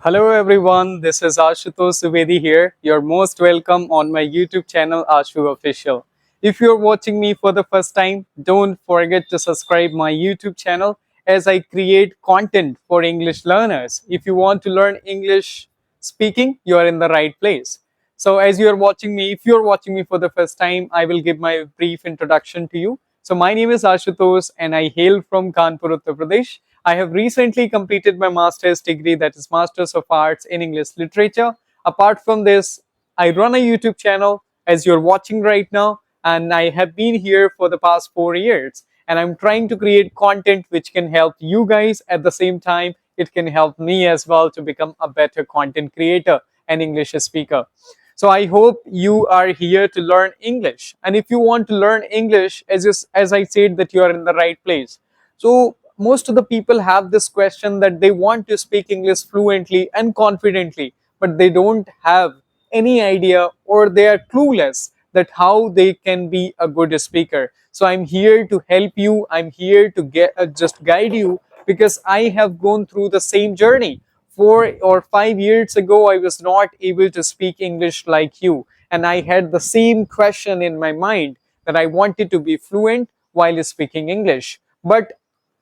Hello everyone, this is Ashutosh Subedi here. You're most welcome on my YouTube channel Ashu Official. If you're watching me for the first time, don't forget to subscribe my YouTube channel as I create content for English learners. If you want to learn English speaking, you are in the right place. So as you're watching me, if you're watching me for the first time, I will give my brief introduction to you. So my name is Ashutosh and I hail from Kanpur, Uttar Pradesh. I have recently completed my master's degree, that is Masters of Arts in English Literature. Apart from this, I run a YouTube channel as you're watching right now, and I have been here for the past 4 years. And I'm trying to create content which can help you guys at the same time. It can help me as well to become a better content creator and English speaker. So I hope you are here to learn English. And if you want to learn English, as I said, that you are in the right place. So most of the people have this question that they want to speak English fluently and confidently, but they don't have any idea or they are clueless that how they can be a good speaker. So I'm here to help you. I'm here to just guide you because I have gone through the same journey. 4 or 5 years ago, I was not able to speak English like you, and I had the same question in my mind that I wanted to be fluent while speaking English. But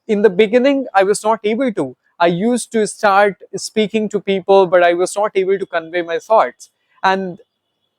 in the beginning, I was not able to. I used to start speaking to people, but I was not able to convey my thoughts. And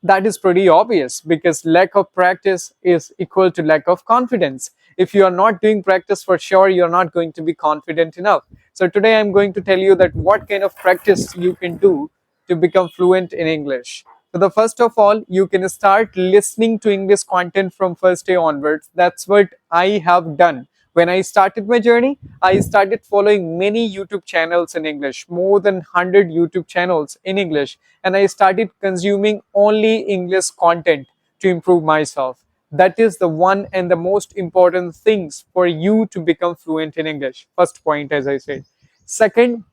that is pretty obvious because lack of practice is equal to lack of confidence. If you are not doing practice, for sure you're not going to be confident enough. So today I'm going to tell you that what kind of practice you can do to become fluent in English. So the first of all, you can start listening to English content from first day onwards. That's what I have done. When I started my journey, I started following many YouTube channels in English, more than 100 YouTube channels in English, and I started consuming only English content to improve myself. That is the one and the most important things for you to become fluent in English. First point, as I said. Second,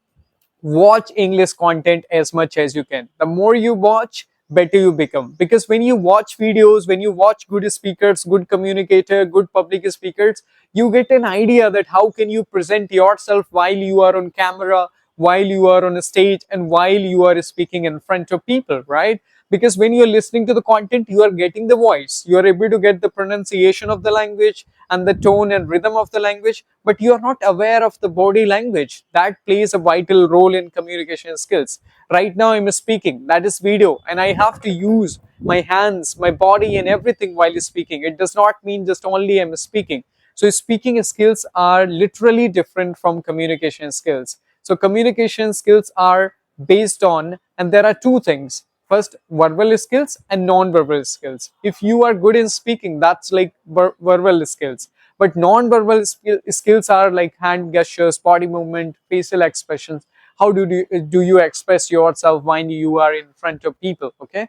watch English content as much as you can. The more you watch, better you become. Because when you watch videos, when you watch good speakers, good communicator, good public speakers, you get an idea that how can you present yourself while you are on camera, while you are on a stage, and while you are speaking in front of people, right? Because when you're listening to the content, you are getting the voice, you are able to get the pronunciation of the language and the tone and rhythm of the language, but you are not aware of the body language that plays a vital role in communication skills. Right now I'm speaking, that is video, and I have to use my hands, my body, and everything while speaking. It does not mean just only I'm speaking. So speaking skills are literally different from communication skills. So communication skills are based on, and there are two things. First, verbal skills and non-verbal skills. If you are good in speaking, that's like verbal skills. But non-verbal skills are like hand gestures, body movement, facial expressions. How do you express yourself when you are in front of people? Okay,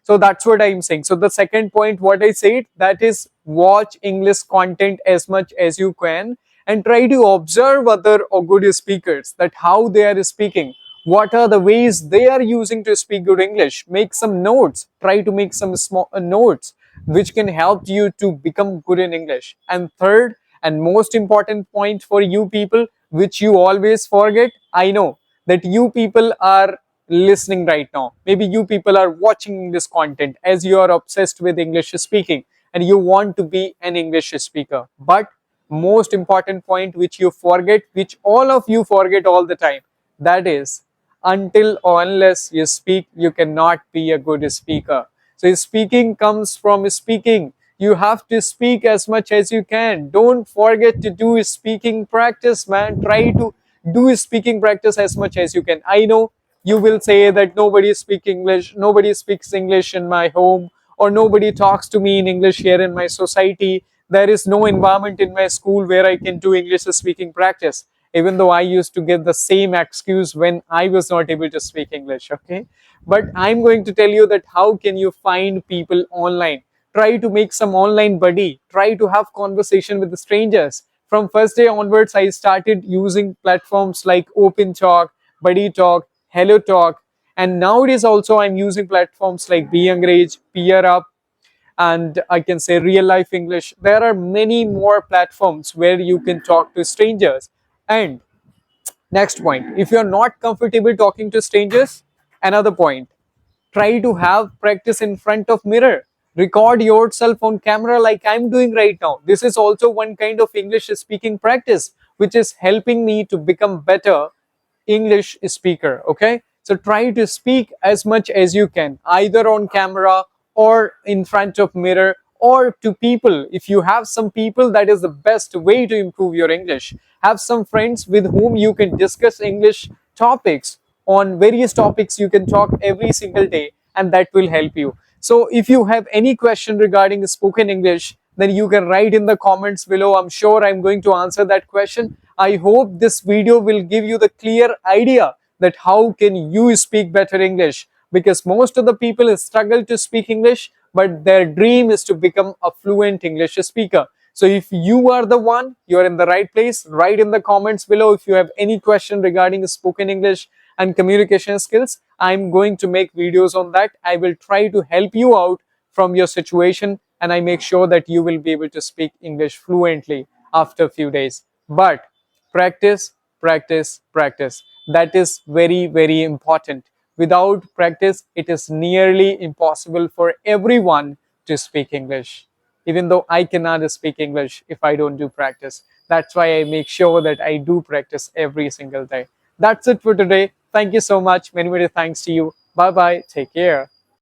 so that's what I'm saying. So the second point, what I said, that is watch English content as much as you can and try to observe other or good speakers, that how they are speaking, what are the ways they are using to speak good English. Make some notes, try to make some small notes which can help you to become good in English. And third and most important point for you people, which you always forget, I know that you people are listening right now. Maybe you people are watching this content as you are obsessed with English speaking and you want to be an English speaker. But most important point which you forget, which all of you forget all the time, that is, until or unless you speak, you cannot be a good speaker. So speaking comes from speaking. You have to speak as much as you can. Don't forget to do speaking practice, man. Try to do speaking practice as much as you can. I know you will say that nobody speaks English in my home, or nobody talks to me in English here in my society. There is no environment in my school where I can do English speaking practice, even though I used to give the same excuse when I was not able to speak English. Okay, but I'm going to tell you that how can you find people online. Try to make some online buddy, try to have conversation with the strangers. From first day onwards, I started using platforms like Open Talk, Buddy Talk, Hello Talk, and nowadays also I'm using platforms like Be Encourage, Peer Up, and I can say Real Life English. There are many more platforms where you can talk to strangers. And Next point, if you're not comfortable talking to strangers, another point, try to have practice in front of mirror. Record yourself on camera like I'm doing right now. This is also one kind of English speaking practice which is helping me to become better English speaker. Okay, so try to speak as much as you can, either on camera or in front of mirror or to people. If you have some people, that is the best way to improve your English. Have some friends with whom you can discuss English topics. On various topics you can talk every single day, and that will help you. So if you have any question regarding spoken English, then you can write in the comments below. I'm sure I'm going to answer that question. I hope this video will give you the clear idea that how can you speak better English, because most of the people struggle to speak English, but their dream is to become a fluent English speaker. So if you are the one, you're in the right place. Write in the comments below if you have any question regarding spoken English and communication skills. I'm going to make videos on that. I will try to help you out from your situation, and I make sure that you will be able to speak English fluently after a few days. But practice, practice, practice. That is very, very important. Without practice, it is nearly impossible for everyone to speak English. Even though I cannot speak English if I don't do practice. That's why I make sure that I do practice every single day. That's it for today. Thank you so much. Many, many thanks to you. Bye bye. Take care.